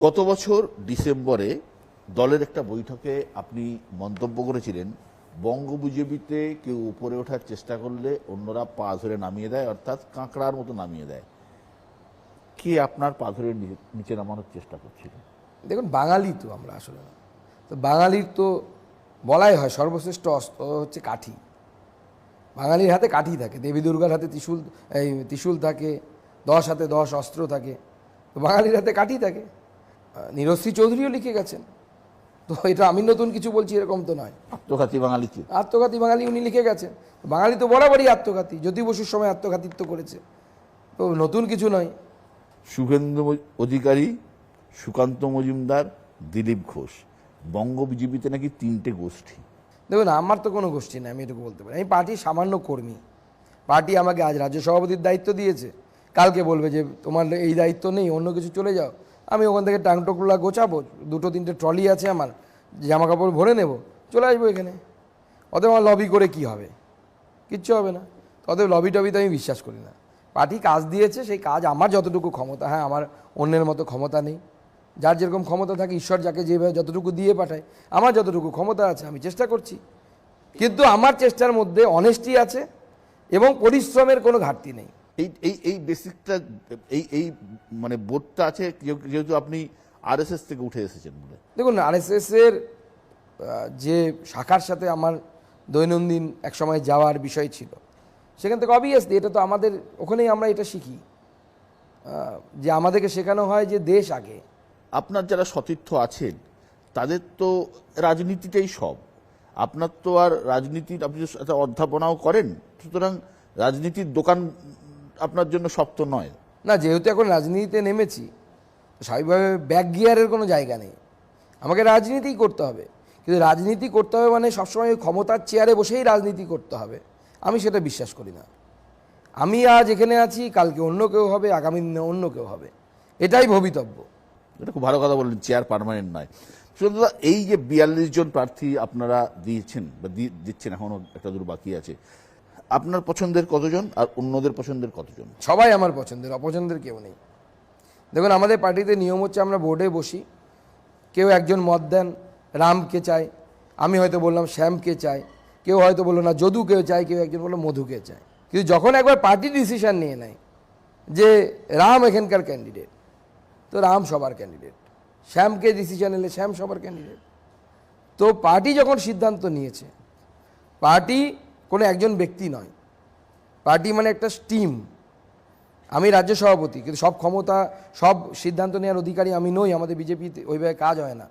গত বছর ডিসেম্বরে দলের একটা বৈঠকে আপনি মন্তব্য করেছিলেন, বঙ্গ বিজেপিতে কেউ উপরে ওঠার চেষ্টা করলে অন্যরা পা ধরে নামিয়ে দেয়, অর্থাৎ কাঁকড়ার মতো নামিয়ে দেয়। কে আপনার পা ধরে নিচে নামানোর চেষ্টা করছিল? দেখুন, বাঙালি তো আমরা আসলে না। তো বাঙালির তো বলাই হয় সর্বশ্রেষ্ঠ অস্ত্র হচ্ছে কাঠি। বাঙালির হাতে কাঠি থাকে, দেবী দুর্গার হাতে ত্রিশূল থাকে, 10 হাতে 10 অস্ত্র থাকে। তো বাঙালির হাতে কাঠি থাকে। নীরশ্রী চৌধুরীও লিখে গেছেন। তো এটা আমি নতুন কিছু বলছি এরকম তো নয়। আত্মঘাতী বাঙালিকে আত্মঘাতী বাঙালি উনি লিখে গেছেন। বাঙালি তো বরাবরই আত্মঘাতী, জ্যোতি বসুর সময় আত্মঘাতিত্ব করেছে, তো নতুন কিছু নয়। শুভেন্দু অধিকারী, সুকান্ত মজুমদার, দিলীপ ঘোষ, বঙ্গ বিজেপিতে নাকি 3টে গোষ্ঠী। দেখুন, আমার তো কোনো গোষ্ঠী নেই, আমি এটুকু বলতে পারি। আমি পার্টির সামান্য কর্মী। পার্টি আমাকে আজ রাজ্য সভাপতির দায়িত্ব দিয়েছে, কালকে বলবে যে তোমার এই দায়িত্ব নেই, অন্য কিছু চলে যাও। আমি ওখান থেকে টাংটোকলা গোছাবো, 2-3টে ট্রলি আছে আমার, জামা কাপড় ভরে নেব, চলে আসবো এখানে। অতএব আমার লবি করে কি হবে? কিচ্ছু হবে না। অতএব লবি টবিতে আমি বিশ্বাস করি না। পার্টি কাজ দিয়েছে, সেই কাজ আমার যতটুকু ক্ষমতা, হ্যাঁ আমার অন্যের মতো ক্ষমতা নেই, যার যেরকম ক্ষমতা থাকে ঈশ্বর যাকে যেভাবে যতটুকু দিয়ে পাঠায়, আমার যতটুকু ক্ষমতা আছে আমি চেষ্টা করছি। কিন্তু আমার চেষ্টার মধ্যে অনেস্টি আছে এবং পরিশ্রমের কোনো ঘাটতি নেই। এই এই এই বেসিকটা, এই এই মানে বোধটা আছে, যেহেতু আপনি আরএসএস থেকে উঠে এসেছেন বলে। দেখুন, আরএসএসের যে শাখার সাথে আমার দৈনন্দিন একসময় যাওয়ার বিষয় ছিল, সেখান থেকে অবভিয়াসলি এটা তো আমাদের ওখানেই আমরা এটা শিখি, যে আমাদেরকে শেখানো হয় যে দেশ আগে। আপনার যারা সতীর্থ আছেন তাদের তো রাজনীতিটাই সব। আপনার তো আর রাজনীতির, আপনি একটা অধ্যাপনাও করেন, সুতরাং রাজনীতির দোকান আপনার জন্য শক্ত নয়। না, যেহেতু এখন রাজনীতিতে নেমেছি, স্বাভাবিকভাবে ব্যাক গিয়ারের কোনো জায়গা নেই। আমাকে রাজনীতিই করতে হবে, কিন্তু রাজনীতি করতে হবে মানে সবসময় ক্ষমতার চেয়ারে বসেই রাজনীতি করতে হবে, আমি সেটা বিশ্বাস করি না। আমি আজ এখানে আছি, কালকে অন্য কেউ হবে, আগামী দিনে অন্য কেউ হবে, এটাই ভবিতব্য। এটা খুব ভালো কথা বললেন, চেয়ার পার্মানেন্ট নয়। সুতরাং এই যে 42 জন প্রার্থী আপনারা দিয়েছেন বা দিচ্ছেন, এখনো একটা দূর বাকি আছে, আপনার পছন্দের কতজন আর অন্যদের পছন্দের কতজন? সবাই আমার পছন্দের, অপছন্দের কেউ নেই। দেখুন, আমাদের পার্টিতে নিয়ম হচ্ছে আমরা বোর্ডে বসি, কেউ একজন মত দেন রামকে চায়, আমি হয়তো বললাম শ্যামকে চাই, কেউ হয়তো বললো না যদুকে চাই, কেউ একজন বললো মধুকে চায়। কিন্তু যখন একবার পার্টি ডিসিশন নিয়ে নেয় যে রাম এখানকার ক্যান্ডিডেট, তো রাম সবার ক্যান্ডিডেট। শ্যামকে ডিসিশন এলে শ্যাম সবার ক্যান্ডিডেট। তো পার্টি যখন সিদ্ধান্ত নিয়েছে, পার্টি কোনো একজন ব্যক্তি নয়, পার্টি মানে একটা টিম। আমি রাজ্য সভাপতি, কিন্তু সব ক্ষমতা, সব সিদ্ধান্ত নেওয়ার অধিকারী আমি নই। আমাদের বিজেপিতে ওইভাবে কাজ হয় না।